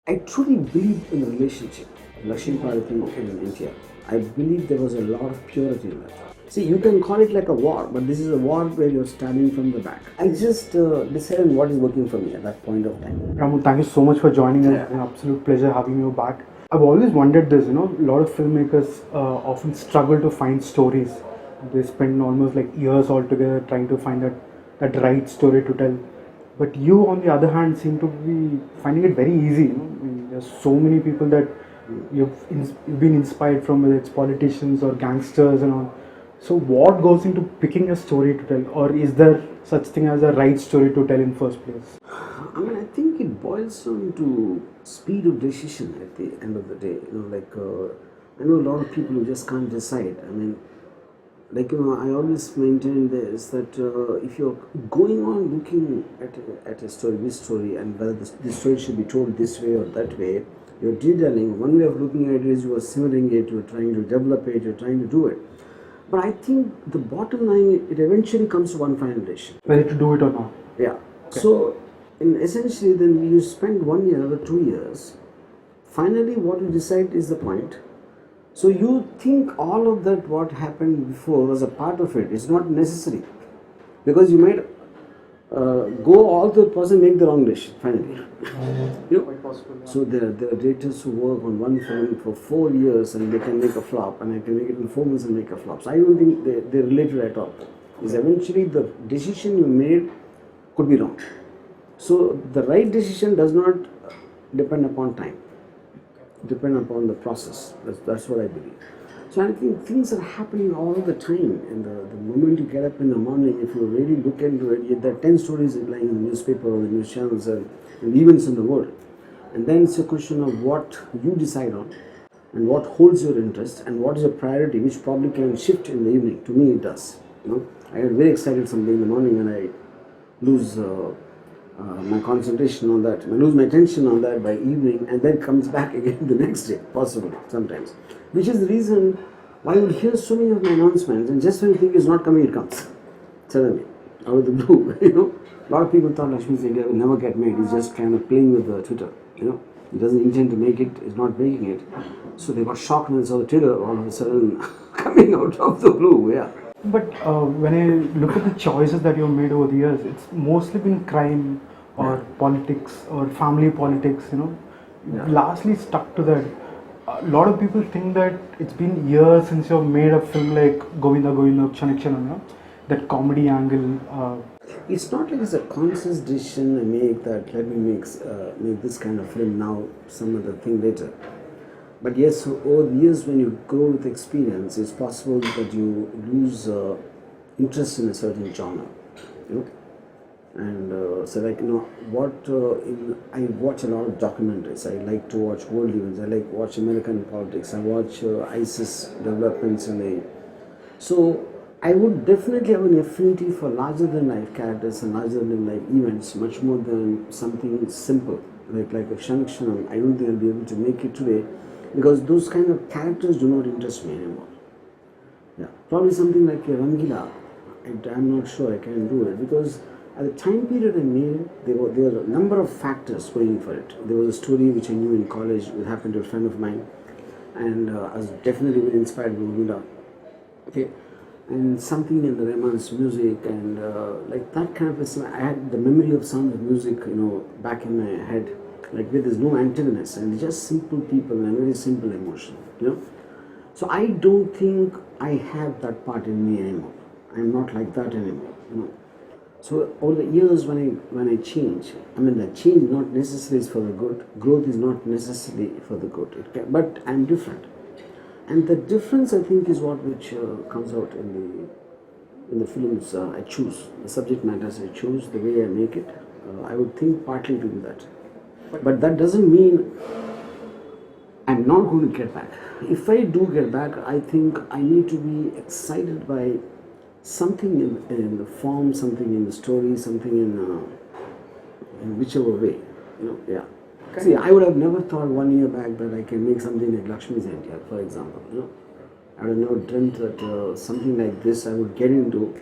I truly believe in the relationship of Lakshmi and NTR. I believe there was a lot of purity in that. See, you can call it like a war, but this is a war where you're standing from the back. I just decided what is working for me at that point of time. Ramu, thank you so much for joining us. It's an absolute pleasure having you back. I've always wondered this, a lot of filmmakers often struggle to find stories. They spend almost like years altogether trying to find that right story to tell. But you, on the other hand, seem to be finding it very easy. I mean, there's so many people that you've been inspired from, whether it's politicians or gangsters and all. So, what goes into picking a story to tell, or is there such thing as a right story to tell in first place? I mean, I think it boils down to speed of decision at the end of the day. I know a lot of people who just can't decide. I mean, I always maintain this that if you're going on looking at a story, this story, and whether this story should be told this way or that way, you're detailing. One way of looking at it is you are simmering it, you're trying to develop it, you're trying to do it. But I think the bottom line, it eventually comes to one final decision. Whether to do it or not. Yeah. Okay. So, essentially, then you spend 1 year or 2 years. Finally, what you decide is the point. So you think all of that what happened before was a part of it. It's not necessary, because you might go all the person make the wrong decision finally. Quite possible. Yeah. So there are directors who work on one film for 4 years and they can make a flop, and I can make it in 4 months and make a flop. So I don't think they're related at all. Is eventually the decision you made could be wrong. So the right decision does not depend upon time, depend upon the process. That's what I believe. So I think things are happening all the time, and the moment you get up in the morning, if you really look into it, there are 10 stories lying in the newspaper or the news channels and events in the world. And then it's a question of what you decide on and what holds your interest and what is your priority, which probably can shift in the evening. To me, it does. I get very excited someday in the morning and I lose my concentration on that. I lose my attention on that by evening, and then comes back again the next day, possibly sometimes. Which is the reason why you will hear so many of my announcements, and just when you think it's not coming, it comes suddenly out of the blue. A lot of people thought Lakshmi's India will never get made. He's just kind of playing with Twitter. He doesn't intend to make it. He's not making it. So they got shocked when they saw the Twitter all of a sudden coming out of the blue. Yeah. But when I look at the choices that you've made over the years, it's mostly been crime or politics or family politics, Yeah. Lastly stuck to that. A lot of people think that it's been years since you've made a film like Govinda Kshanak, that comedy angle. It's not like it's a conscious decision I make that let me make this kind of film now, some other thing later. But yes, over the years when you grow with experience, it's possible that you lose interest in a certain genre. And I watch a lot of documentaries. I like to watch world events. I like watch American politics. I watch ISIS developments in the. So I would definitely have an affinity for larger than life characters and larger than life events, much more than something simple like a Kshanak. I don't think I'll be able to make it today, because those kind of characters do not interest me anymore. Yeah, probably something like a Rangila. I'm not sure I can do it, because at the time period I made it, there were a number of factors going for it. There was a story which I knew in college. It happened to a friend of mine, and I was definitely very inspired by Rangila. Okay, and something in the Rahman's music and like that kind of a. I had the memory of sound of music, back in my head, like where there's no antagonist and just simple people and very simple emotion. So I don't think I have that part in me anymore. I'm not like that anymore. So over the years when I change, that change not necessarily is for the good. Growth is not necessarily for the good. But I'm different, and the difference I think is what which comes out in the films I choose, the subject matters I choose, the way I make it. I would think partly to do that, but that doesn't mean I'm not going to get back. If I do get back, I think I need to be excited by something in the form, something in the story, something in whichever way. Yeah. Okay. See, I would have never thought 1 year back that I can make something like Lakshmi's NTR, for example. I would have never dreamt that something like this I would get into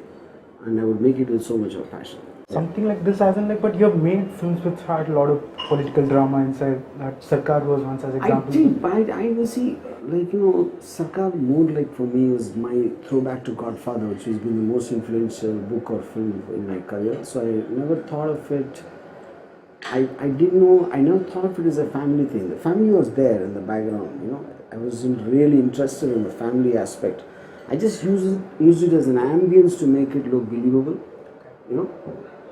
and I would make it with so much of passion. Something like this, as in like, but you have made films which had a lot of political drama inside. That Sarkar was once as example. I did, but I will see, like, Sarkar more like for me was my throwback to Godfather, which has been the most influential book or film in my career. So I never thought of it. I didn't know. I never thought of it as a family thing. The family was there in the background. I wasn't really interested in the family aspect. I just used it as an ambience to make it look believable.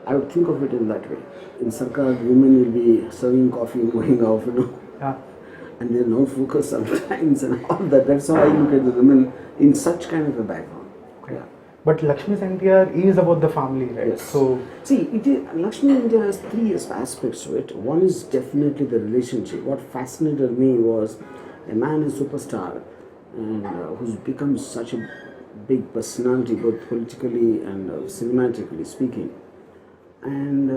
I would think of it in that way. In Sarkar, women will be serving coffee and going off, Yeah. and they're not focused sometimes and all that. That's how I look at the women in such kind of a background. Okay. But Lakshmi's NTR is about the family, right? Yes. So see, Lakshmi India has three aspects to it. One is definitely the relationship. What fascinated me was a man, a superstar, and who's become such a big personality, both politically and cinematically speaking. And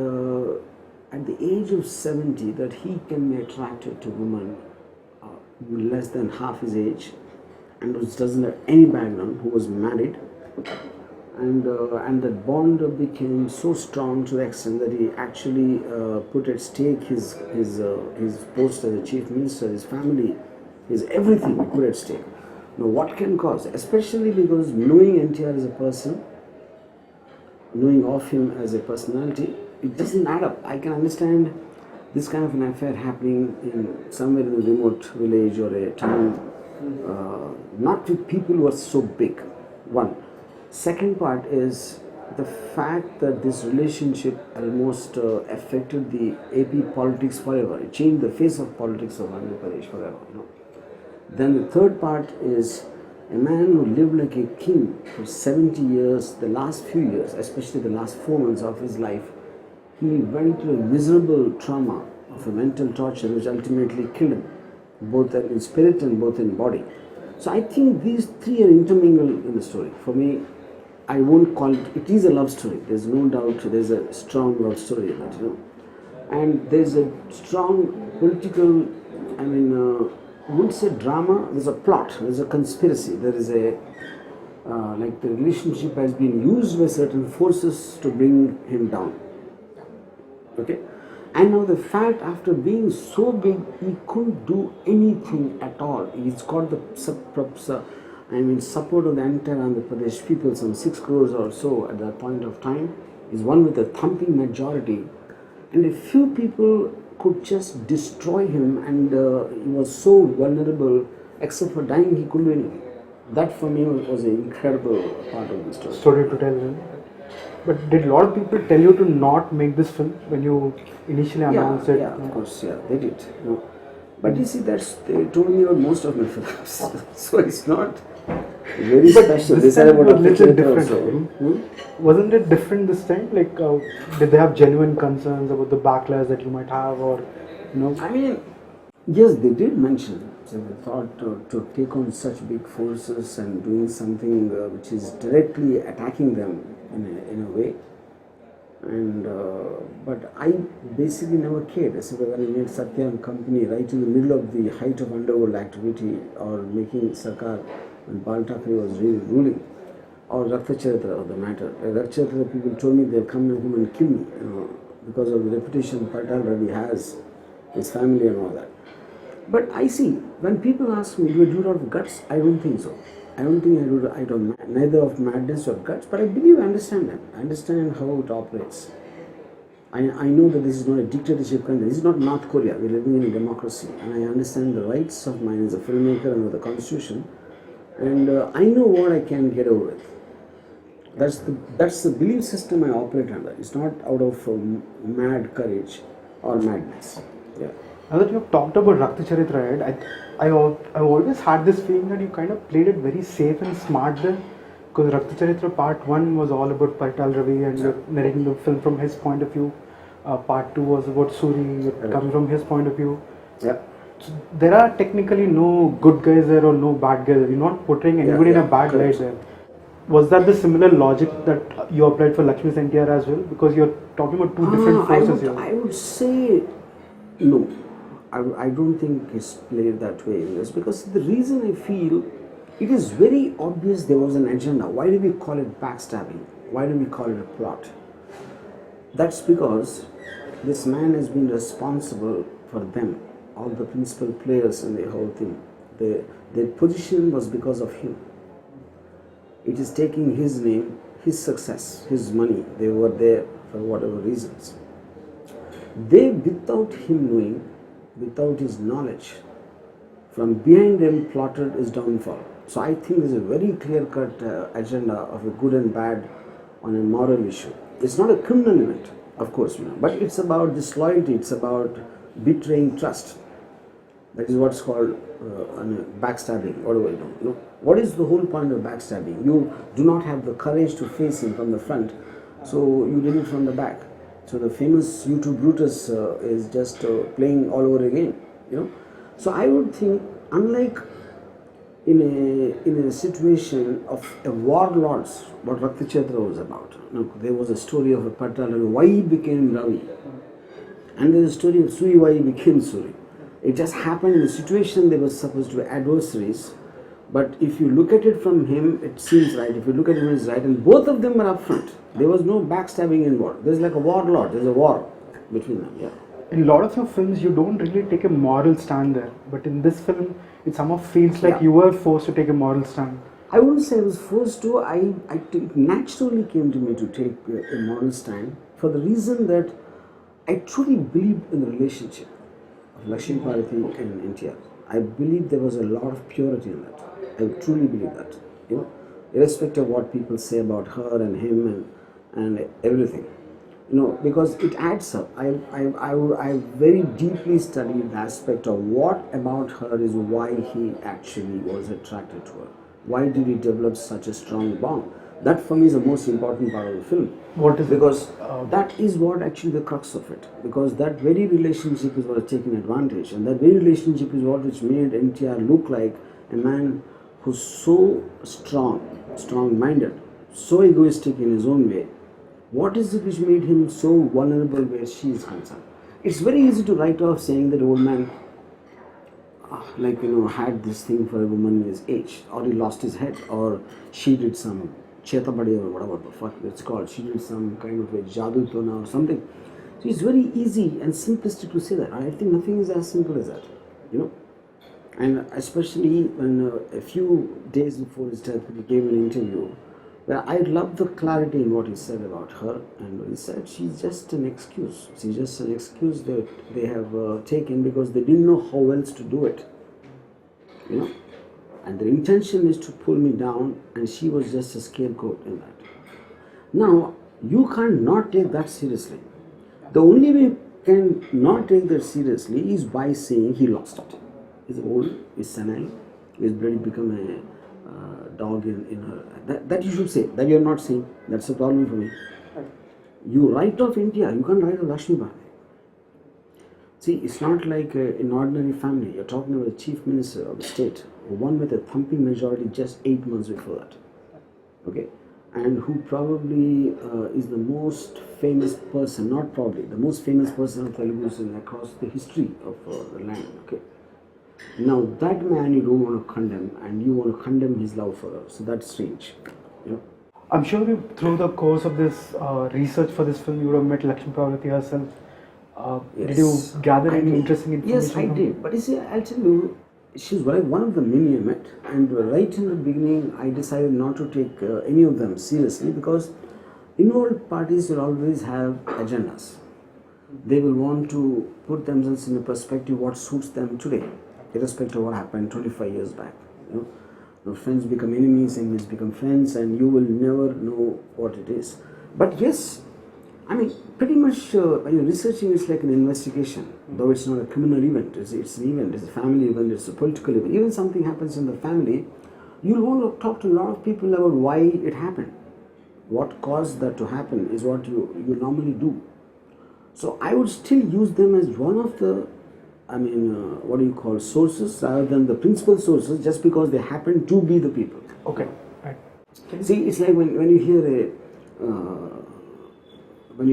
at the age of 70, that he can be attracted to women less than half his age, and who doesn't have any background, who was married, and that bond became so strong to the extent that he actually put at stake his post as a chief minister, his family, his everything he put at stake. Now, what can cause, especially because knowing NTR as a person, knowing of him as a personality, it doesn't add up. I can understand this kind of an affair happening in somewhere in a remote village or a town, not with people who are so big. One. Second part is the fact that this relationship almost affected the AP politics forever. It changed the face of politics of Andhra Pradesh forever. Then the third part is a man who lived like a king for 70 years, the last few years, especially the last 4 months of his life, he went through a miserable trauma of a mental torture which ultimately killed him, both in spirit and both in body. So I think these three are intermingled in the story. For me, I won't call it, it is a love story. There's no doubt there's a strong love story in that, And there's a strong political, I wouldn't say drama, there's a plot, there's a conspiracy, there is like the relationship has been used by certain forces to bring him down. Okay? And now the fact, after being so big, he couldn't do anything at all. He's got the support of the entire Andhra Pradesh people, some 6 crores or so at that point of time. He's one with a thumping majority. And a few people could just destroy him, and he was so vulnerable, except for dying, he couldn't do anything. That for me was an incredible part of the story. Story to tell. But did a lot of people tell you to not make this film when you initially announced it? Yeah, of course, they did. But you see, they told me about most of my films, so it's not very special. This time it was a little different. Wasn't it different this time? Like, did they have genuine concerns about the backlash that you might have, or yes, they did mention. So they thought to take on such big forces and doing something which is directly attacking them in a way. And but I basically never cared. I said, when I made Satya and Company right in the middle of the height of underworld activity, or making Sarkar when Bal Thackeray was really ruling, or Rakta Charitra of the matter. Rakta Charitra, people told me they'll come home and kill me, because of the reputation Patel Ravi has, his family and all that. But I see, when people ask me, do I do it out of guts? I don't think so. I don't think I do it out of neither of madness or guts, but I believe I understand them. I understand how it operates. I know that this is not a dictatorship country. This is not North Korea. We're living in a democracy, and I understand the rights of mine as a filmmaker under the constitution, and I know what I can get away with. That's the belief system I operate under. It's not out of mad courage or madness. Yeah. Now that you've talked about Rakta Charitra, right, I've always had this feeling that you kind of played it very safe and smart there, because Rakta Charitra Part 1 was all about Patel Ravi and you're narrating the film from his point of view. Part 2 was about Suri, coming from his point of view. Yeah. So there are technically no good guys there or no bad guys there. You're not portraying anybody in a bad light there. Was that the similar logic that you applied for Lakshmi's NTR as well? Because you're talking about two different forces here. I would say no. I don't think it's played that way in this, because the reason I feel it is very obvious there was an agenda. Why do we call it backstabbing? Why do we call it a plot? That's because this man has been responsible for them, all the principal players in the whole thing. Their position was because of him. It is taking his name, his success, his money. They were there for whatever reasons. They, without him knowing, without his knowledge, from behind them plotted his downfall. So I think there's a very clear-cut agenda of a good and bad on a moral issue. It's not a criminal event, of course, but it's about disloyalty. It's about betraying trust. That is what's called backstabbing. Whatever you know. What is the whole point of backstabbing? You do not have the courage to face him from the front, so you did it from the back. So the famous YouTube Brutus is just playing all over again. So I would think, unlike in a situation of a warlords, what Raktachetra was about. There was a story of a Patal and why he became Ravi, and there's a story of Suri why he became Suri. It just happened in a situation they were supposed to be adversaries, but if you look at it from him, it seems right. If you look at him, it's right, and both of them were upfront. There was no backstabbing involved. There's like a warlord. There's a war between them. Yeah. In a lot of your films, you don't really take a moral stand there, but in this film, it somehow feels like you were forced to take a moral stand. I wouldn't say I was forced to. It naturally came to me to take a moral stand for the reason that I truly believed in the relationship of Lakshmi and NTR. I believe there was a lot of purity in that. I truly believe that. Irrespective of what people say about her and him and everything. Because it adds up. I very deeply studied the aspect of what about her is why he actually was attracted to her. Why did he develop such a strong bond? That for me is the most important part of the film. What is because that is what actually the crux of it. Because that very relationship is what is taking advantage, and that very relationship is what which made NTR look like a man who's so strong-minded, so egoistic in his own way. What is it which made him so vulnerable where she is concerned? It's very easy to write off saying that old man had this thing for a woman his age, or he lost his head, or she did some chetabadi or whatever the fuck it's called. She did some kind of a jadoo tona or something. So it's very easy and simplistic to say that. I think nothing is as simple as that, And especially when a few days before his death, he gave an interview where I love the clarity in what he said about her, and he said she's just an excuse. She's just an excuse that they have taken because they didn't know how else to do it, And their intention is to pull me down, and she was just a scapegoat in that. Now, you can't not take that seriously. The only way you can not take that seriously is by saying he lost it. He's old, he's senile, he's really become a dog in her. That you should say. That you're not saying. That's a problem for me. You write off India, you can't write off Lakshmi. See, it's not like an ordinary family. You're talking about the chief minister of the state, one with a thumping majority just 8 months before that. Okay? And who probably is the most famous person, not probably, the most famous person of Telugu across the history of the land. Okay? Now that man you don't want to condemn, and you want to condemn his love for her. So that's strange. I'm sure through the course of this research for this film, you would have met Lakshmi herself. Yes, did you gather any interesting information? Yes, I did. But you see, I'll tell you, she's one of the many I met. And right in the beginning, I decided not to take any of them seriously because involved parties will always have agendas. They will want to put themselves in a perspective what suits them today, irrespective of what happened 25 years back. Friends become enemies, enemies become friends, and you will never know what it is. But yes, I mean, pretty much when you're researching, it's like an investigation, though it's not a criminal event, it's an event, it's a family event, it's a political event. Even something happens in the family, you'll want to talk to a lot of people about why it happened. What caused that to happen is what you normally do. So I would still use them as one of the, sources rather than the principal sources, just because they happen to be the people. Okay, right. See, it's like when you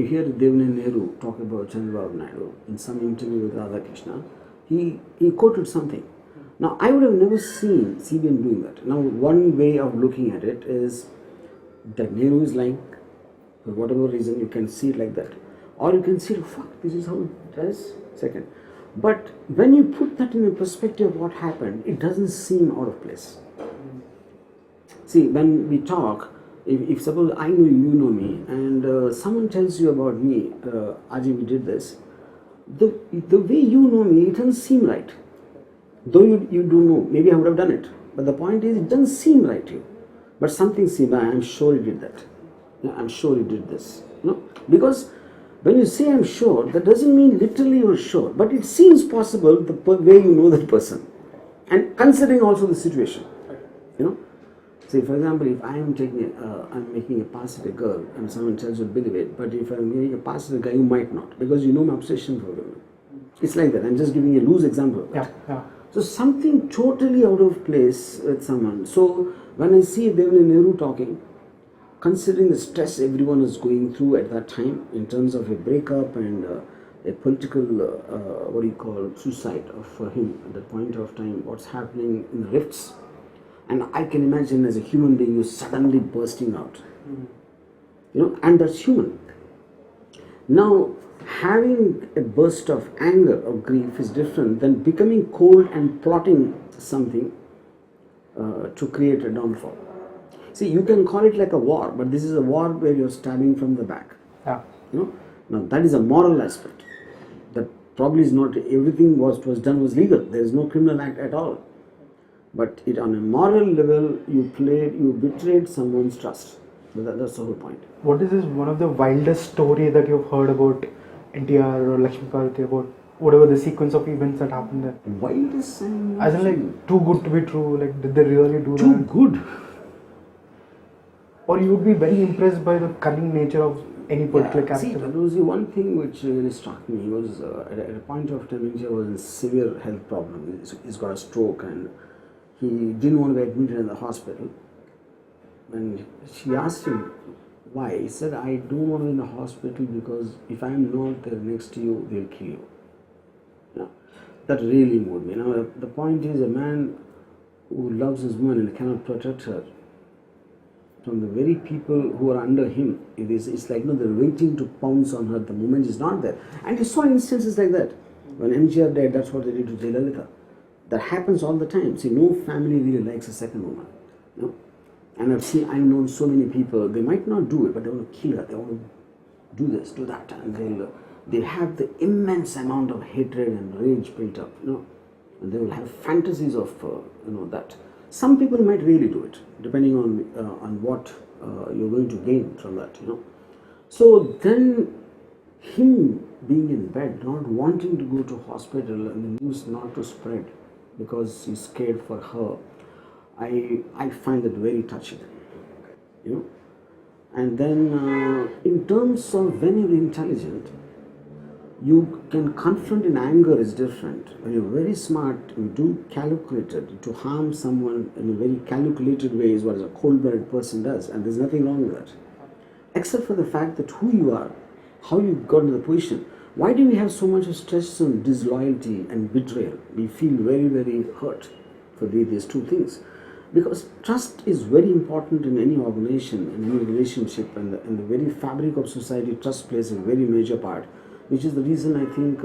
hear Devanand Nehru talk about Chandrababu Naidu in some interview with Radhakrishna, he quoted something. Now, I would have never seen CBN doing that. Now, one way of looking at it is that Nehru is lying. For whatever reason, you can see it like that. Or you can say, fuck, this is how it does. Second. But when you put that in a perspective of what happened, it doesn't seem out of place. See, when we talk, if suppose I know you know me, and someone tells you about me, Ajay, we did this, the way you know me, it doesn't seem right. Though you do know, maybe I would have done it. But the point is, it doesn't seem right to you. But something seems, I'm sure he did that. Yeah, I'm sure he did this. Because when you say I'm sure, that doesn't mean literally you're sure. But it seems possible the way you know that person. And considering also the situation. Say, for example, if I am I'm making a pass at a girl and someone tells you believe it, but if I'm making a pass at a guy, you might not, because you know my obsession for women. It's like that. I'm just giving a loose example of that. Yeah. So something totally out of place with someone. So when I see Devin Nehru talking, considering the stress everyone is going through at that time in terms of a breakup and a political, suicide for him at that point of time, what's happening in the rifts. And I can imagine as a human being, you suddenly bursting out. And that's human. Now, having a burst of anger or grief is different than becoming cold and plotting something to create a downfall. See, you can call it like a war, but this is a war where you're stabbing from the back. Yeah. Now that is a moral aspect. That probably is not everything was done was legal. There is no criminal act at all. But on a moral level, you betrayed someone's trust. That's the whole point. What is this one of the wildest story that you've heard about NTR or Lakshmi about whatever the sequence of events that happened there? Wildest? As in like too good to be true, like did they really do too that? Good? Or you would be very impressed by the cunning nature of any particular character? See, there was one thing which really struck me. He was at a point of time NTR was in severe health problem. He's got a stroke and he didn't want to be admitted in the hospital. And she asked him why. He said, I don't want to be in the hospital because if I'm not there next to you, they'll kill you. That really moved me. Now, the point is, a man who loves his woman and cannot protect her from the very people who are under him, it's like they're waiting to pounce on her the moment he's not there. And you saw instances like that. When MGR died, that's what they did to Jayalalitha. That happens all the time. See, no family really likes a second woman. And I've known so many people, they might not do it, but they want to kill her. They want to do this, do that. And they'll have the immense amount of hatred and rage built up, And they will have fantasies of, that. Some people might really do it, depending on what you're going to gain from that, So then, him being in bed, not wanting to go to hospital and the news not to spread because he's scared for her, I find that very touching, And then, in terms of when you're intelligent, you can confront in anger is different. When you're very smart, you do calculated. To harm someone in a very calculated way is what a cold-blooded person does, and there's nothing wrong with that. Except for the fact that who you are, how you got into the position. Why do we have so much stress on disloyalty and betrayal? We feel very, very hurt for these two things. Because trust is very important in any organization, in any relationship, and the very fabric of society, trust plays a very major part, which is the reason I think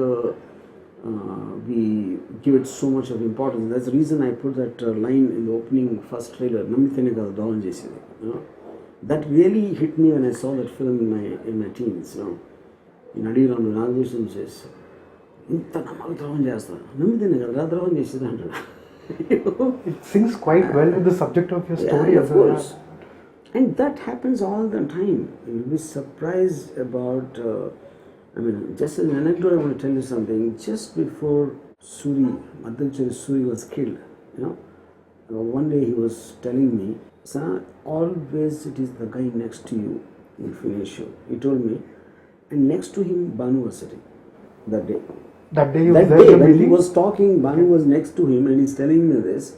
we give it so much of importance. That's the reason I put that line in the opening first trailer, That really hit me when I saw that film in my teens, In Adiram, Nagushan says, It sings quite well with the subject of your story. Of course. And that happens all the time. You'll be surprised about, just as an anecdote, I want to tell you something. Just before Suri was killed, one day he was telling me, "Sir, always it is the guy next to you will finish you." He told me, and next to him, Banu was sitting that day. That day When he was talking, Banu was next to him and he's telling me this.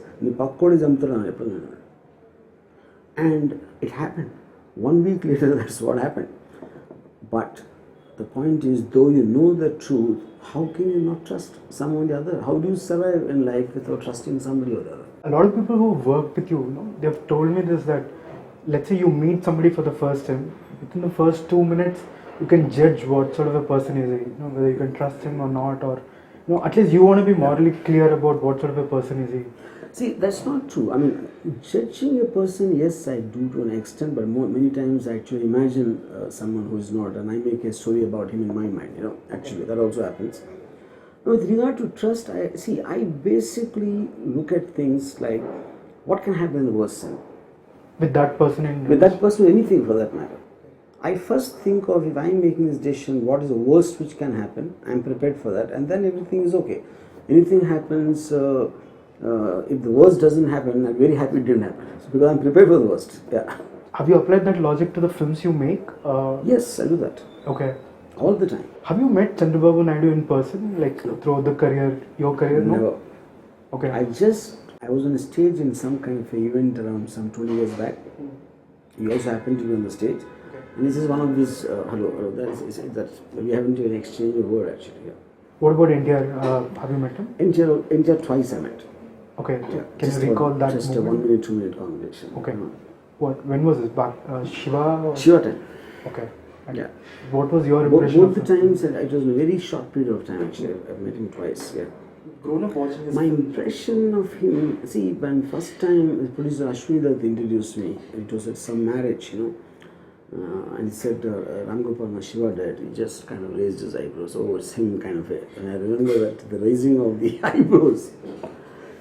And it happened. 1 week later, that's what happened. But the point is, though you know the truth, how can you not trust someone or the other? How do you survive in life without trusting somebody or the other? A lot of people who work with you, they've told me this, that let's say you meet somebody for the first time, within the first 2 minutes, you can judge what sort of a person is he, whether you can trust him or not, or at least you want to be morally clear about what sort of a person is he. See, that's not true. I mean, judging a person, yes, I do to an extent, but many times I actually imagine someone who is not, and I make a story about him in my mind. Actually, that also happens. Now, with regard to trust, I basically look at things like what can happen in the worst sin. With that person Anything for that matter. I first think of, if I'm making this decision, what is the worst which can happen. I'm prepared for that, and then everything is okay. Anything happens. If the worst doesn't happen, I'm very happy it didn't happen, because I'm prepared for the worst. Yeah. Have you applied that logic to the films you make? Yes, I do that. Okay. All the time. Have you met Chandrababu Naidu in person, like throughout the career, your career? Never. Okay. I was on a stage in some kind of an event around some 20 years back. He also happened to be on the stage. And this is one of these, that we haven't even exchanged a word actually. Yeah. What about NTR? Have you met him? NTR twice I met. Okay. Yeah, Can you recall that just moment? a 1 minute, 2 minute conversation. Okay. What? When was this? Back Shiva? Shiva time. Okay. And yeah. What was your impression? Both the times, it was a very short period of time actually. I've met him twice. Yeah. Grown up watching his My impression of him, when first time the producer Lakshmi introduced me, it was at some marriage, and he said, Ram Gopal Varma Shiva died. He just kind of raised his eyebrows. Oh, it's him kind of. And I remember that the raising of the eyebrows.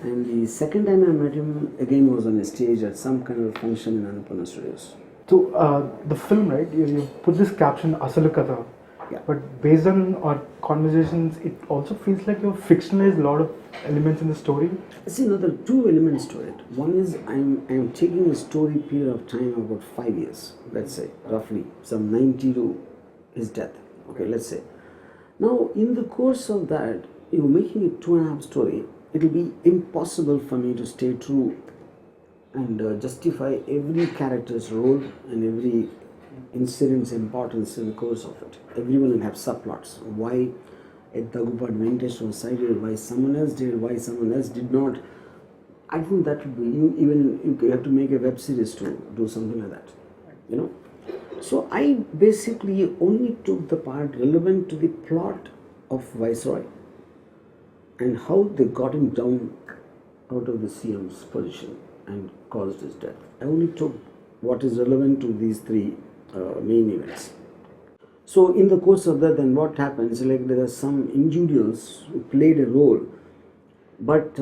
And the second time I met him again was on a stage at some kind of function in Annapurna Studios. So the film, right? You put this caption Asalu Katha. Yeah. But based on our conversations, it also feels like you've fictionalized a lot of elements in the story. See, there are two elements to it. One is I'm taking a story period of time of about 5 years, let's say, roughly, some 90 to his death. Okay, let's say. Now, in the course of that, making a 2.5 story, it will be impossible for me to stay true and justify every character's role and every incident's importance in the course of it. Everyone will have subplots. Why at Dagupad Venkatesh was cited, why someone else did, why someone else did not. I think that would be, even you have to make a web series to do something like that. So I basically only took the part relevant to the plot of Viceroy and how they got him down out of the CM's position and caused his death. I only took what is relevant to these three main events. So in the course of that, then what happens, there are some individuals who played a role, but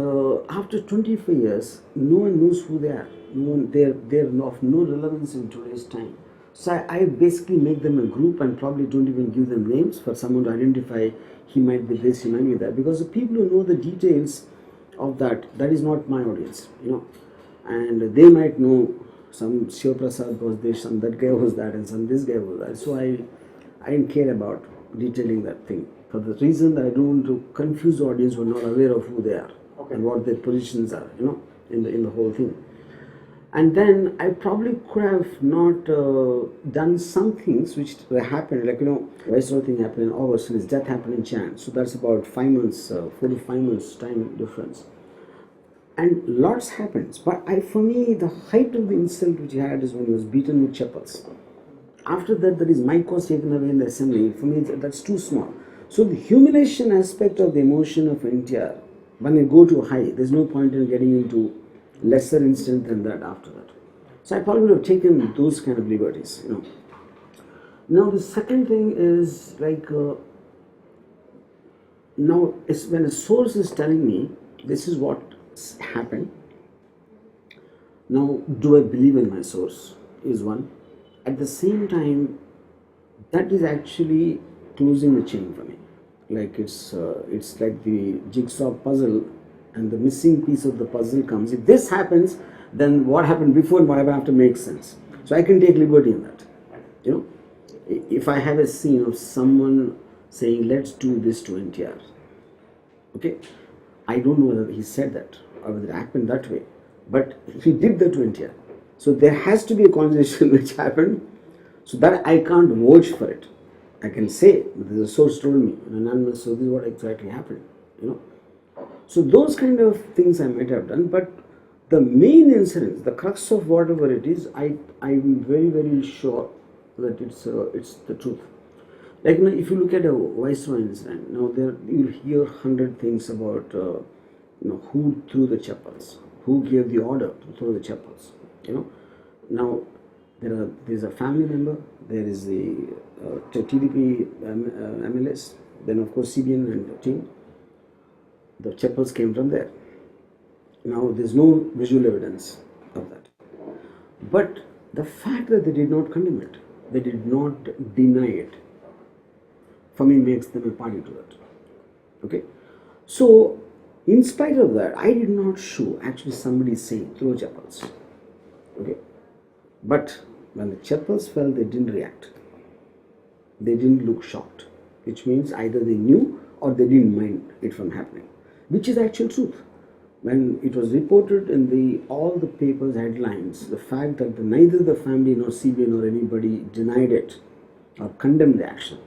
after 25 years, no one knows who they are. They're of no relevance in today's time. So I basically make them a group and probably don't even give them names for someone to identify. He might be this, he might be that, because the people who know the details of that is not my audience, and they might know some Shiva Prasad was this, some that guy was that, and some this guy was that. So I didn't care about detailing that thing for the reason that I don't want to confuse the audience who are not aware of who they are and what their positions are, in the whole thing. And then I probably could have not done some things which happened, Viceroy thing happened in August and his death happened in Jan. So that's about 5 months, 4 to 5 months time difference. And lots happens, but for me, the height of the insult which he had is when he was beaten with chappals. After that, his mic was taken away in the assembly. For me, that's too small. So the humiliation aspect of the emotion of NTR, when I go too high, there's no point in getting into lesser incident than that after that. So I probably would have taken those kind of liberties, Now the second thing is now it's when a source is telling me this is what happened. Now, do I believe in my source is one. At the same time, that is actually closing the chain for me. It's like the jigsaw puzzle, and the missing piece of the puzzle comes. If this happens, then what happened before and what happened after makes sense. So I can take liberty in that. If I have a scene of someone saying, let's do this to NTR, okay, I don't know whether he said that or whether it happened that way, but he did that to NTR. So there has to be a conversation which happened, so that I can't vouch for it. I can say, the source told me, anonymous, so this is what exactly happened, So those kind of things I might have done, but the main incidents, the crux of whatever it is, I'm very, very sure that it's the truth. Like, if you look at a Viceroy incident, now there you'll hear 100 things about who threw the chapels, who gave the order to throw the chapels. Now there's a family member, there is the TDP MLS, then of course CBN and the team. The chapels came from there. Now there's no visual evidence of that, but the fact that they did not condemn it, they did not deny it, for me makes them a party to that. Okay, so in spite of that, I did not show actually somebody saying throw chapels. Okay, but when the chapels fell, they didn't react. They didn't look shocked, which means either they knew or they didn't mind it from happening, which is actual truth. When it was reported in all the papers headlines, the fact that neither the family nor CBN nor anybody denied it or condemned the action,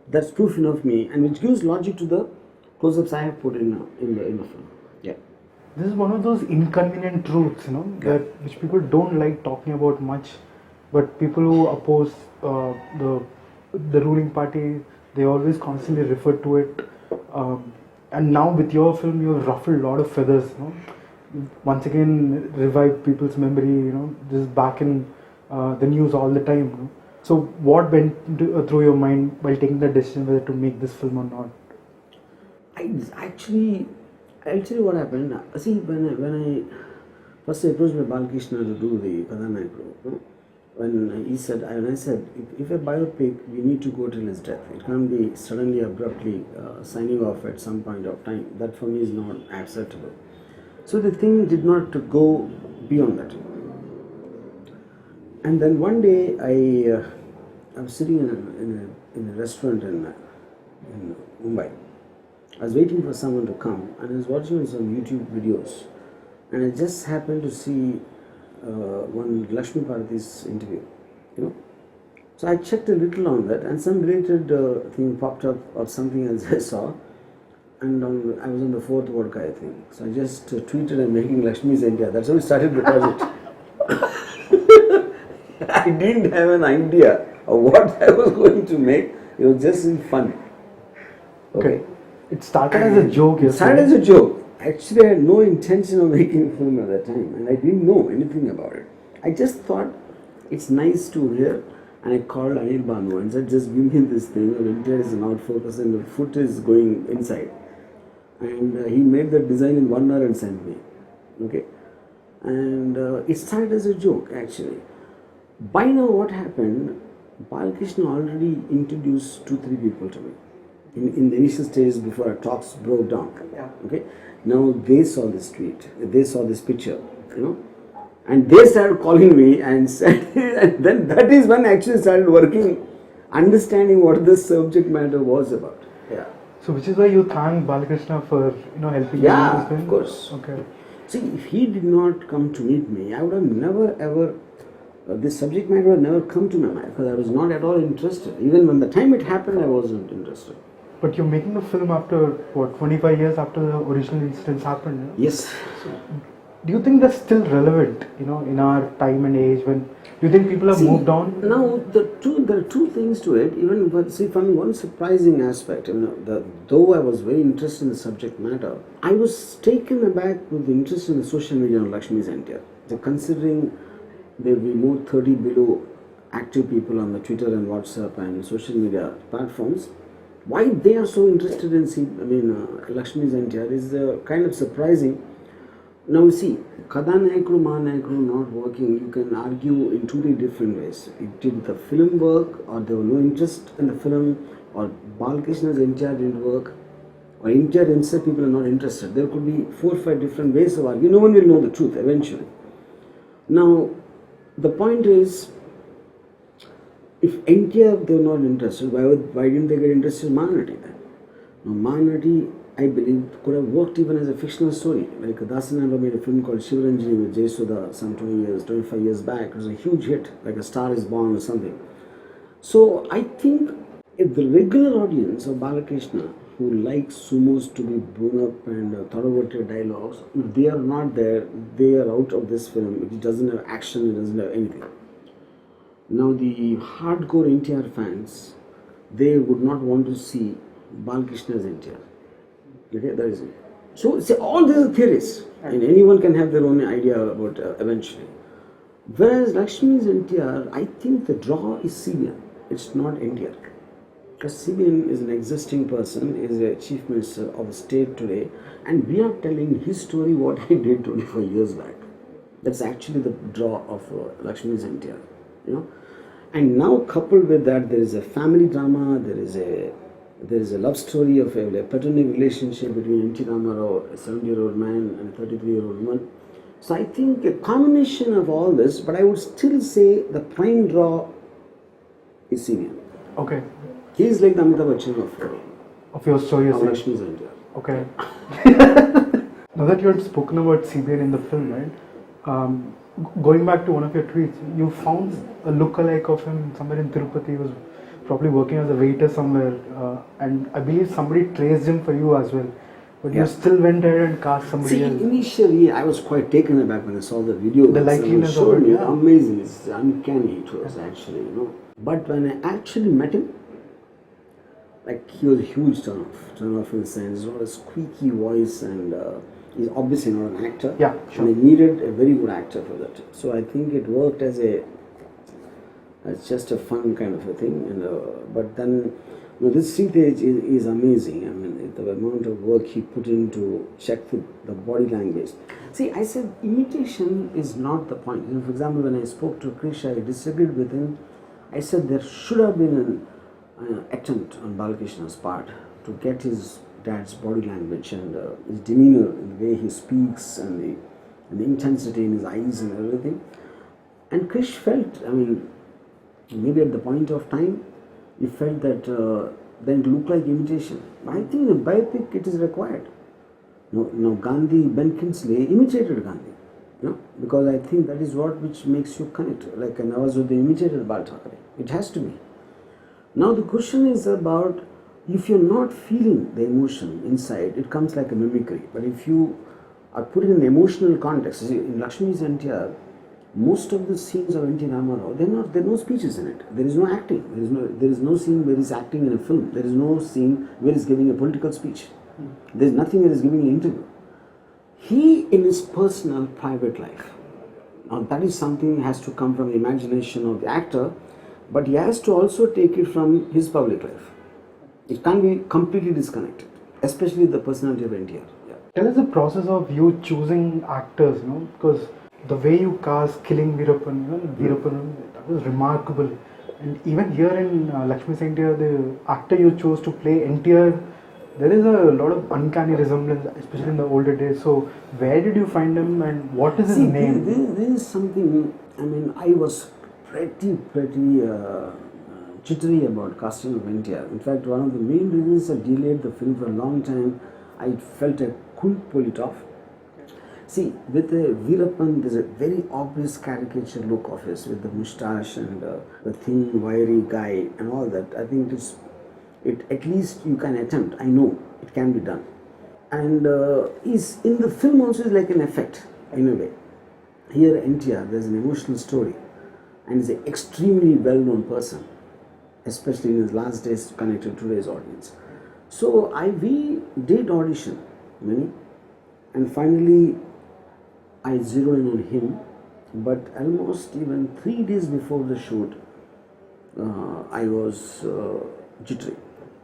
that's proof enough me, and which gives logic to the close-ups I have put in the film. Yeah. This is one of those inconvenient truths, that which people don't like talking about much, but people who oppose the ruling party, they always constantly refer to it. And now with your film, you have ruffled a lot of feathers. Once again, revived people's memory. Just back in the news all the time. So, what went through your mind while taking the decision whether to make this film or not? I'll tell you what happened. See, when I first approached by Balkrishna to do the Kadanaikru, when I said, if a biopic, we need to go till his death. It can't be suddenly, abruptly signing off at some point of time. That for me is not acceptable. So the thing did not go beyond that. And then one day I was sitting in a restaurant in Mumbai. I was waiting for someone to come, and I was watching some YouTube videos, and I just happened to see one Lakshmi interview, So I checked a little on that, and some related thing popped up of something else I saw, and I was on the fourth vodka, I think. So I just tweeted, "I'm making Lakshmi's India." That's how we started the project. I didn't have an idea of what I was going to make. It was just in fun. Okay. It started as a joke. It started as a joke. Actually, I had no intention of making a film at that time, and I didn't know anything about it. I just thought it's nice to hear, and I called Anil Banu and said, "Just give me this thing. The interior is not focused, and the foot is going inside." And he made the design in 1 hour and sent me. Okay, and it started as a joke actually. By now, what happened? Balkrishna already introduced 2-3 people to me in the initial stages before our talks broke down. Yeah. Okay. Now they saw this tweet, they saw this picture, and they started calling me and said, and then that is when I actually started working, understanding what this subject matter was about. Yeah. So, which is why you thank Balakrishna for helping you with this film? Of course. Okay. See, if he did not come to meet me, I would have never ever. This subject matter would never come to my mind because I was not at all interested. Even when the time it happened, I wasn't interested. But you're making the film after, 25 years after the original incidents happened? Yes. So, do you think that's still relevant, in our time and age when, do you think people have moved on? Now, there are two things to it. From one surprising aspect, though I was very interested in the subject matter, I was taken aback with the interest in the social media on Lakshmi's NTR. So considering there will be more 30 below active people on the Twitter and WhatsApp and social media platforms, why they are so interested in Lakshmi's NTR is kind of surprising. Now you see, Kadanaikru, Mahanaikru not working, you can argue in 2 different ways. Did the film work, or there was no interest in the film, or Balkrishna's NTR didn't work, or NTR himself people are not interested. There could be 4 or 5 different ways of arguing. No one will know the truth eventually. Now, the point is, if NTR they were not interested, why didn't they get interested in Mahanati then? Now, Mahanati, I believe, could have worked even as a fictional story. Like Dasananda made a film called Shivaranjani with Jayasoda some 25 years back. It was a huge hit, like A Star is Born or something. So I think if the regular audience of Balakrishna who likes sumos to be blown up and thought about their dialogues, if they are not there, they are out of this film. It doesn't have action, it doesn't have anything. Now the hardcore NTR fans they would not want to see Balkrishna's NTR. Okay, that is it. So, see, all these are theories, and anyone can have their own idea about eventually. Whereas Lakshmi's NTR, I think the draw is CBN, it's not NTR. Because CBN is an existing person, is a chief minister of a state today, and we are telling his story what he did 24 years back. That's actually the draw of Lakshmi's NTR, you know. And now coupled with that, there is a family drama, there is a love story of a platonic relationship between N.T. Ramarao, a 70-year-old man, and a 33-year-old woman. So I think a combination of all this, but I would still say the prime draw is CBN. Okay. He is like the Amitabh Bachchan Of your story, of Lakshmi's NTR. Okay. Now that you had spoken about CBN in the film, right? Going back to one of your tweets, you found a look-alike of him somewhere in Tirupati. He was probably working as a waiter somewhere, and I believe somebody traced him for you as well. But you still went ahead and cast somebody else. Initially I was quite taken aback when I saw the video. The likeliness of it, amazing. It's uncanny. It was actually, you know. But when I actually met him, like, he was a huge turn off in the sense, not a squeaky voice, and he's obviously not an actor. Yeah, sure. And I needed a very good actor for that. So I think it worked as just a fun kind of a thing. And but then, you know, this Sitej is amazing. I mean, the amount of work he put in to check the body language. See, I said imitation is not the point. You know, for example, when I spoke to Krish, I disagreed with him. I said there should have been an attempt on Balakrishna's part to get his dad's body language and his demeanor, and the way he speaks, and the intensity in his eyes and everything. And Krish felt, I mean, maybe at the point of time, he felt that then it looked like imitation. I think in a biopic it is required. You know, Gandhi, Ben Kingsley imitated Gandhi, you know, because I think that is what which makes you connect. Like Nawazuddin imitated Bal Thackeray. It has to be. Now the question is about, if you're not feeling the emotion inside, it comes like a mimicry. But if you are put in an emotional context, see, in Lakshmi's NTR, most of the scenes of N.T. Ramarao, there are no speeches in it. There is no acting. There is no scene where he's acting in a film. There is no scene where he's giving a political speech. There is nothing where he's giving an interview. He, in his personal, private life, now that is something that has to come from the imagination of the actor, but he has to also take it from his public life. It can't be completely disconnected, especially the personality of NTR. Yeah. Tell us the process of you choosing actors, you know, because the way you cast Killing Veerappan, you know, Veerappan, that was remarkable. And even here in Lakshmi's NTR, the actor you chose to play NTR, there is a lot of uncanny resemblance, especially in the older days. So, where did you find him, and what is his name? There is something. I mean, I was pretty jittery about casting of NTR. In fact, one of the main reasons I delayed the film for a long time, I felt I couldn't pull it off. See, with the Veerappan, there's a very obvious caricature look of his, with the moustache and the thin, wiry guy and all that. I think at least you can attempt. I know it can be done. And is in the film also is like an effect, in a way. Here, NTR, there's an emotional story, and he's an extremely well-known person, especially in his last days connected to today's audience. So we did audition many, and finally I zeroed in on him. But almost even 3 days before the shoot, I was jittery.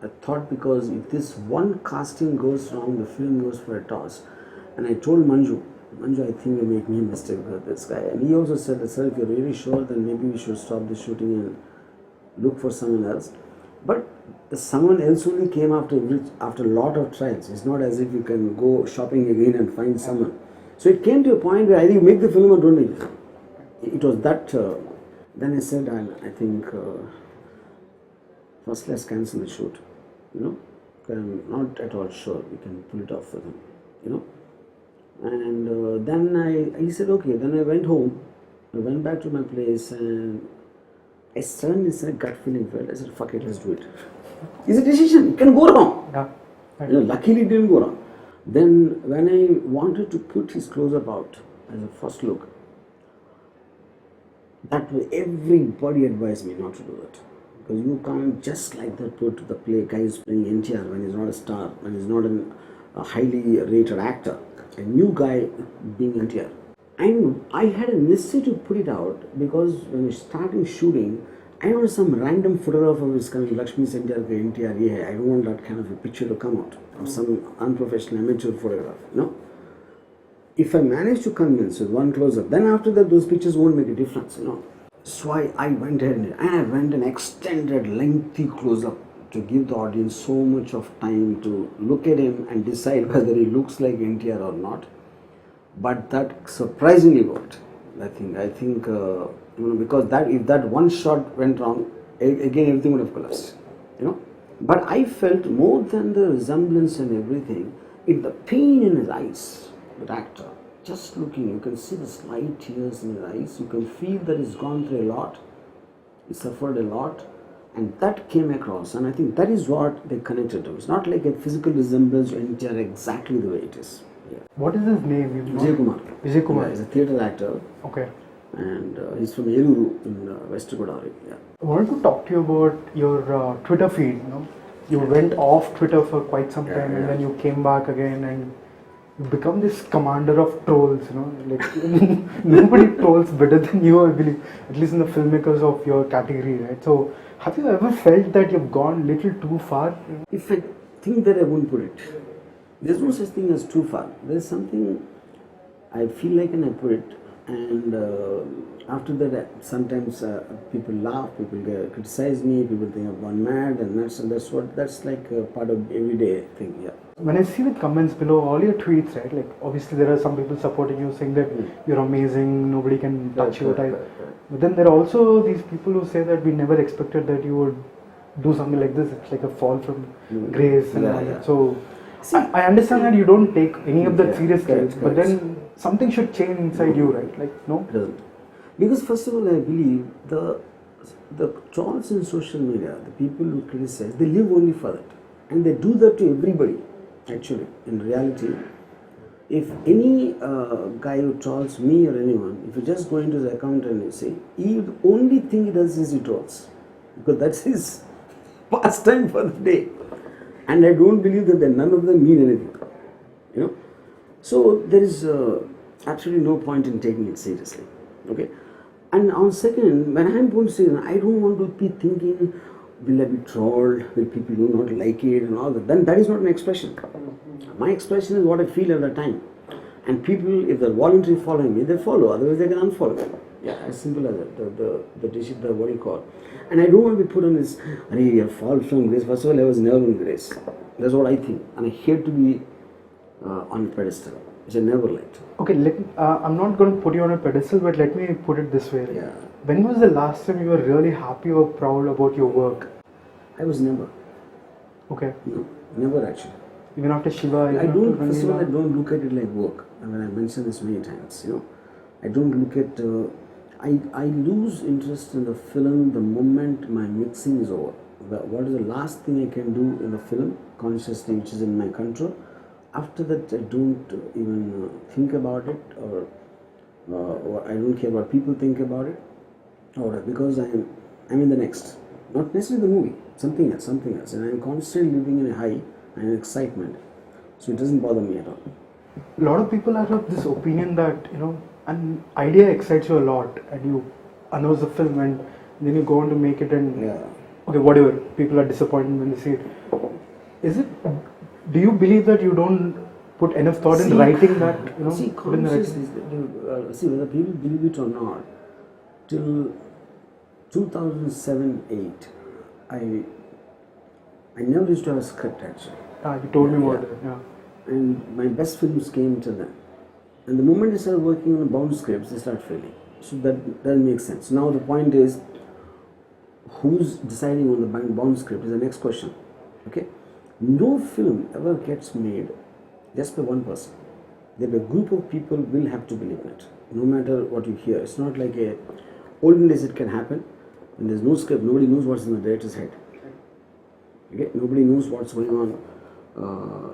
I thought, because if this one casting goes wrong, the film goes for a toss. And I told Manju, I think we make me a mistake with this guy. And he also said, sir, if you're really sure, then maybe we should stop the shooting and look for someone else. But someone else only came after a lot of trials. It's not as if you can go shopping again and find someone. So it came to a point where either you make the film or don't make the film. It was that. Then I said, I think first let's cancel the shoot. You know, I'm not at all sure we can pull it off for them. You know. And then he said, okay. Then I went home. I went back to my place, and I suddenly said, gut feeling felt. I said, fuck it, let's do it. It's a decision. It can go wrong. Yeah. You know, luckily it didn't go wrong. Then when I wanted to put his close-up out as a first look, that way everybody advised me not to do that. Because you can't just like that put the guy who's playing NTR when he's not a star, when he's not a highly rated actor, a new guy being NTR. And I had a necessity to put it out because when we started shooting, I wanted some random photographer who's coming, Lakshmi NTR, yeah, I don't want that kind of a picture to come out, or some unprofessional amateur photograph, you know. If I manage to convince with one close-up, then after that those pictures won't make a difference, you know. So I went ahead and I went an extended, lengthy close-up to give the audience so much of time to look at him and decide whether he looks like NTR or not. But that surprisingly worked. I think because that if that one shot went wrong, again everything would have collapsed, you know. But I felt more than the resemblance and everything, the pain in his eyes, that actor. Just looking, you can see the slight tears in his eyes. You can feel that he's gone through a lot. He suffered a lot, and that came across. And I think that is what they connected to. It's not like a physical resemblance to NTR exactly the way it is. Yeah. What is his name? Vijay Kumar. Vijay Kumar. Yeah, he's a theatre actor. Okay. And he's from Eluru in West Godavari. Yeah. I wanted to talk to you about your Twitter feed. You went off Twitter for quite some time, and then you came back again, and you become this commander of trolls. Like nobody trolls better than you, I believe, at least in the filmmakers of your category, right? So, have you ever felt that you've gone little too far? If I think that I won't put it. There's no such thing as too far. There's something I feel like and I put it, and after that sometimes people laugh, people criticize me, people think I've gone mad, and that's like a part of everyday thing. Yeah. When I see the comments below all your tweets, right, like obviously there are some people supporting you, saying that you're amazing, nobody can touch you, right? But then there are also these people who say that we never expected that you would do something like this. It's like a fall from grace and all that. So see, I understand that you don't take any of that seriously, but then something should change inside you, right? Like, no? It doesn't. Because first of all, I believe the trolls in social media, the people who criticize, they live only for that. And they do that to everybody, actually. In reality, if any guy who trolls me or anyone, if you just go into the account and you see, the only thing he does is he trolls. Because that's his pastime for the day. And I don't believe that none of them mean anything, you know. So there is absolutely no point in taking it seriously, okay. And on second, when I'm going to say, I don't want to be thinking, will I be trolled, will people do not like it and all that. Then that is not an expression. My expression is what I feel at the time. And people, if they're voluntarily following me, they follow, otherwise they can unfollow me. Yeah, as simple as that, the what you call. And I don't want to be put on this, you fall from grace. First of all, I was never in grace. That's what I think. And I hate to be on a pedestal, which I never liked. Okay, I'm not going to put you on a pedestal, but let me put it this way. Yeah. When was the last time you were really happy or proud about your work? I was never. Okay. No, never actually. Even after Shiva? I don't, first of all, I don't look at it like work. I mean, I mentioned this many times, you know. I don't look at, I lose interest in the film the moment my mixing is over. What is the last thing I can do in the film, consciously, which is in my control. After that, I don't even think about it, or I don't care what people think about it, or because I'm in the next, not necessarily the movie, something else, and I'm constantly living in a high and excitement, so it doesn't bother me at all. A lot of people are of this opinion that, an idea excites you a lot, and you announce the film, and then you go on to make it, and okay, whatever, people are disappointed when they see it. Do you believe that you don't put enough thought in writing that, See, whether people believe it or not, till 2007-8, I never used to have a script actually. You told me about that, yeah. And my best films came till then. And the moment I started working on bound scripts, they start failing. So that makes sense. Now the point is, who's deciding on the bound script is the next question. Okay? No film ever gets made just by one person. There a group of people will have to believe it, no matter what you hear. It's not like olden days it can happen. When there's no script, nobody knows what's in the director's head. Okay? Nobody knows what's going on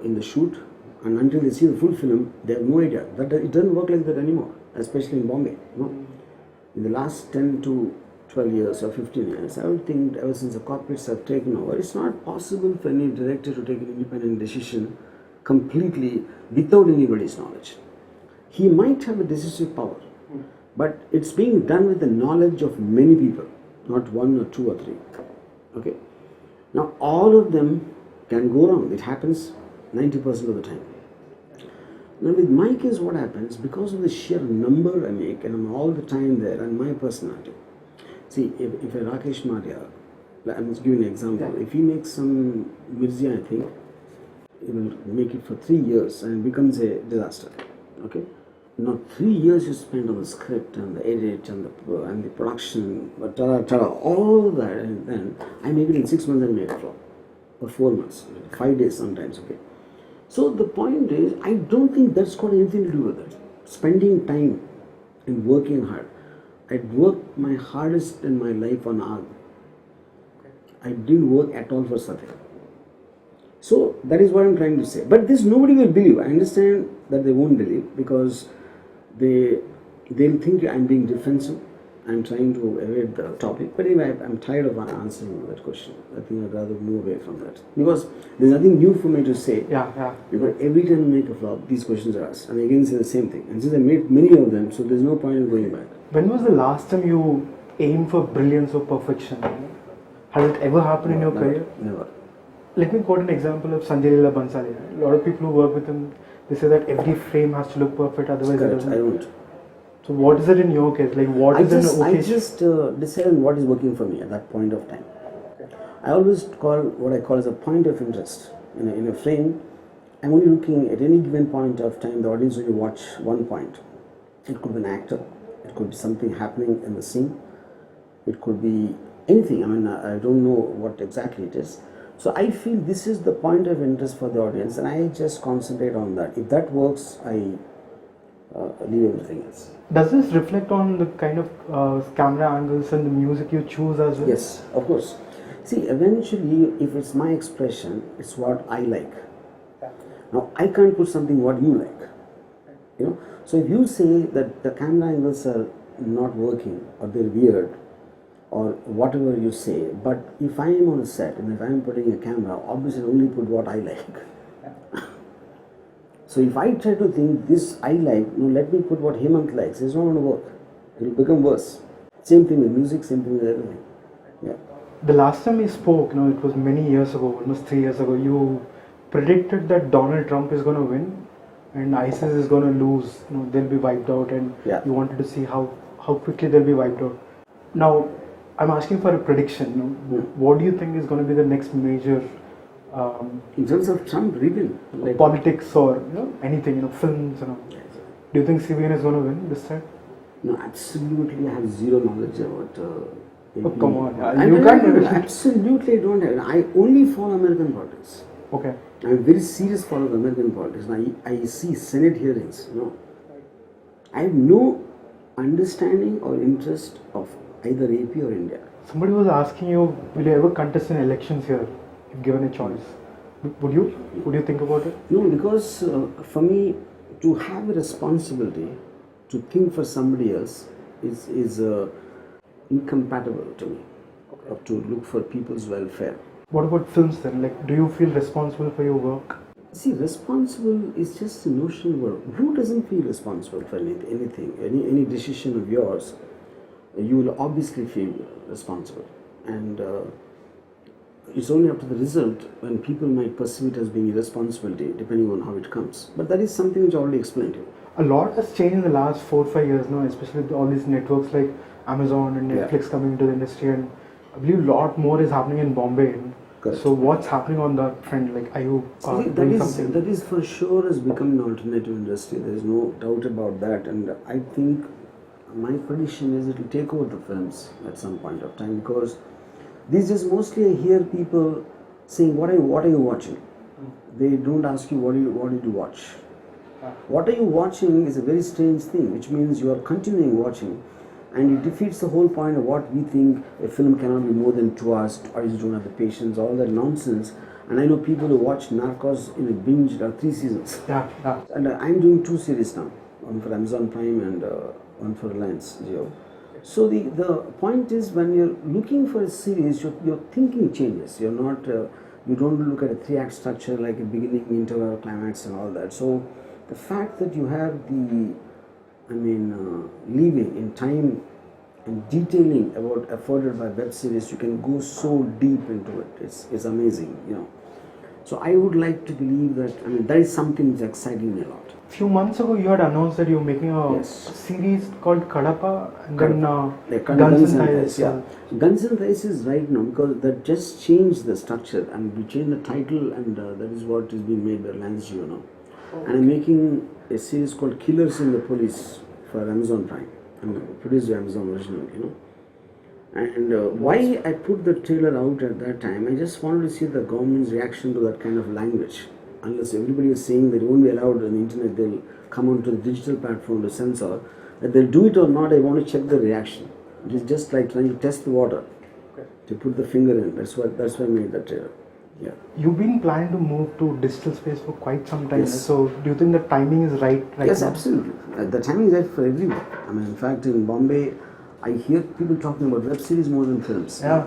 in the shoot. And until they see the full film, they have no idea. It doesn't work like that anymore, especially in Bombay. In the last 10 to 12 years or 15 years, I would think ever since the corporates have taken over, it's not possible for any director to take an independent decision completely without anybody's knowledge. He might have a decisive power, but it's being done with the knowledge of many people, not one or two or three. Okay? Now, all of them can go wrong. It happens 90% of the time. Now, with my case, what happens, because of the sheer number I make, and I'm all the time there, and my personality. See, if a Rakesh Maria, I'm just giving an example, if he makes some Mirzia, I think, he will make it for 3 years and it becomes a disaster. Okay? Now 3 years you spend on the script and the edit and the production, all that, and then I make it in 6 months and make it flop, or 4 months, 5 days sometimes. Okay. So the point is, I don't think that's got anything to do with it. Spending time and working hard. I worked my hardest in my life on art. I didn't work at all for Satya. So that is what I'm trying to say. But this nobody will believe. I understand that they won't believe because they'll think I'm being defensive. I'm trying to evade the topic. But anyway, I'm tired of answering that question. I think I'd rather move away from that. Because there's nothing new for me to say. Yeah. Because every time I make a flop, these questions are asked. And I again say the same thing. And since I made many of them, so there's no point in going back. When was the last time you aimed for brilliance or perfection? Has it ever happened in your career? Never. Let me quote an example of Sanjay Leela Bansali. A lot of people who work with him, they say that every frame has to look perfect, otherwise it doesn't. I don't. So what is it in your case? Like what is an occasion? I just decide on what is working for me at that point of time. I always call what I call as a point of interest. In a frame, I'm only looking at any given point of time, the audience will watch one point. It could be an actor, it could be something happening in the scene, it could be anything. I mean, I don't know what exactly it is. So I feel this is the point of interest for the audience and I just concentrate on that. If that works, I leave everything else. Does this reflect on the kind of camera angles and the music you choose as well? Yes, of course. See, eventually, if it's my expression, it's what I like. Now, I can't put something what you like. You know. So if you say that the camera angles are not working or they're weird or whatever you say, but if I am on a set and if I am putting a camera, obviously I only put what I like. So if I try to think this I like, no, let me put what Hemanth likes, it's not going to work. It will become worse. Same thing with music, same thing with everything. Yeah. The last time we spoke, it was many years ago, almost 3 years ago, you predicted that Donald Trump is going to win and ISIS is going to lose. They'll be wiped out, and you wanted to see how quickly they'll be wiped out. Now, I'm asking for a prediction. What do you think is going to be the next major in terms of Trump, reading like politics or anything, films, Do you think CBN is going to win this time? No, absolutely. I have zero knowledge about. Oh, come on, you can't. Absolutely, don't have. I only follow American politics. Okay. I'm a very serious follower of American politics. I see Senate hearings. I have no understanding or interest of either AP or India. Somebody was asking you, will you ever contest in elections here? If given a choice, would you think about it? No, because for me to have a responsibility to think for somebody else is incompatible to me. Or to look for people's welfare. What about films then? Like, do you feel responsible for your work? See, responsible is just a notional word. Who doesn't feel responsible for anything? Any decision of yours, you will obviously feel responsible, and it's only up to the result when people might perceive it as being irresponsibility, depending on how it comes. But that is something which I already explained to you. A lot has changed in the last 4 or 5 years now, especially with all these networks like Amazon and Netflix coming into the industry, and I believe a lot more is happening in Bombay. Correct. So what's happening on that front? Like, are you doing something? That is for sure has become an alternative industry. There is no doubt about that, and I think my prediction is it will take over the films at some point of time, because these days mostly I hear people saying, what are you watching? They don't ask you what did you watch. What are you watching is a very strange thing, which means you are continuing watching, and it defeats the whole point of what we think a film cannot be more than 2 hours, or you don't have the patience, all that nonsense. And I know people who watch Narcos in a binge 3 seasons. Yeah. And I'm doing 2 series now, one for Amazon Prime and one for Reliance Jio. So the point is, when you're looking for a series, your thinking changes. You're not you don't look at a 3-act structure like a beginning, interval, climax, and all that. So the fact that you have the, leaving in time and detailing about afforded by web series, you can go so deep into it. It's amazing, you know. So I would like to believe that, that is something that's exciting me a lot. Few months ago, you had announced that you're making a Yes. series called Kadapa and then Guns and and Thighs. Yeah. Guns and Thighs is right now because that just changed the structure and we changed the title, and that is what is being made by Lance, you know. Okay. And I'm making a series called Killers in the Police for Amazon Prime. I'm produced by Amazon originally, you know. And why I put the trailer out at that time, I just wanted to see the government's reaction to that kind of language. Unless everybody is saying that it won't be allowed on the internet, they'll come onto the digital platform to censor. That they'll do it or not, I want to check the reaction. It is just like trying to test the water. Okay. To put the finger in. That's why I made that trailer. Yeah. You've been planning to move to digital space for quite some time. Yes. So do you think the timing is right Yes, now? absolutely. The timing is right for everyone. In fact, in Bombay, I hear people talking about web series more than films. Yeah.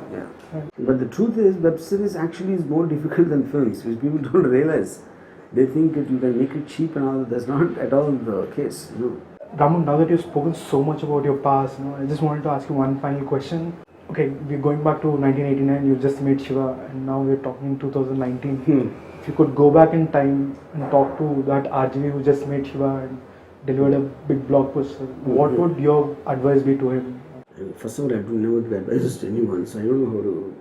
Right. But the truth is, web series actually is more difficult than films, which people don't realize. They think that you can make it cheap and all. That's not at all the case. You know. Ramu, now that you've spoken so much about your past, I just wanted to ask you one final question. Okay, we're going back to 1989. You just made Shiva, and now we're talking in 2019. If you could go back in time and talk to that RGV who just made Shiva and delivered a big blockbuster, what would your advice be to him? First of all, I do never give advice to anyone, so I don't know how to.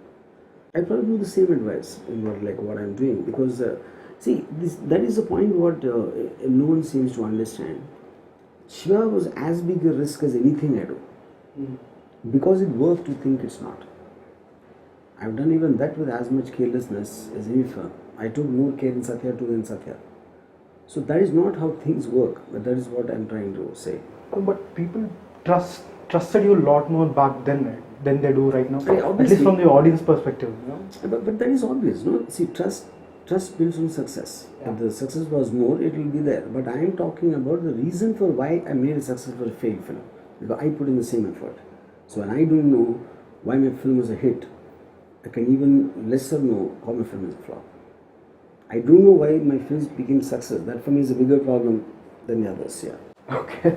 I probably do the same advice in what I'm doing, because that is the point what no one seems to understand. Shiva was as big a risk as anything I do, because it worked to think it's not. I've done even that with as much carelessness as any film. I took more care in Satya 2 than Satya. So that is not how things work, but that is what I'm trying to say. But people trusted you a lot more back then, right, than they do right now. At least from the audience perspective. But that is obvious, no? See, trust builds on success. Yeah. If the success was more, it will be there. But I am talking about the reason for why I made a successful failed film. Because I put in the same effort. So when I don't know why my film was a hit, I can even lesser know how my film is a flop. I don't know why my films became success. That for me is a bigger problem than the others. Yeah. Okay.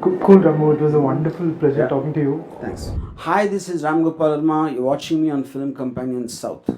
Cool, Ramu. It was a wonderful pleasure talking to you. Thanks. Hi, this is Ram Gopal Varma. You're watching me on Film Companion South.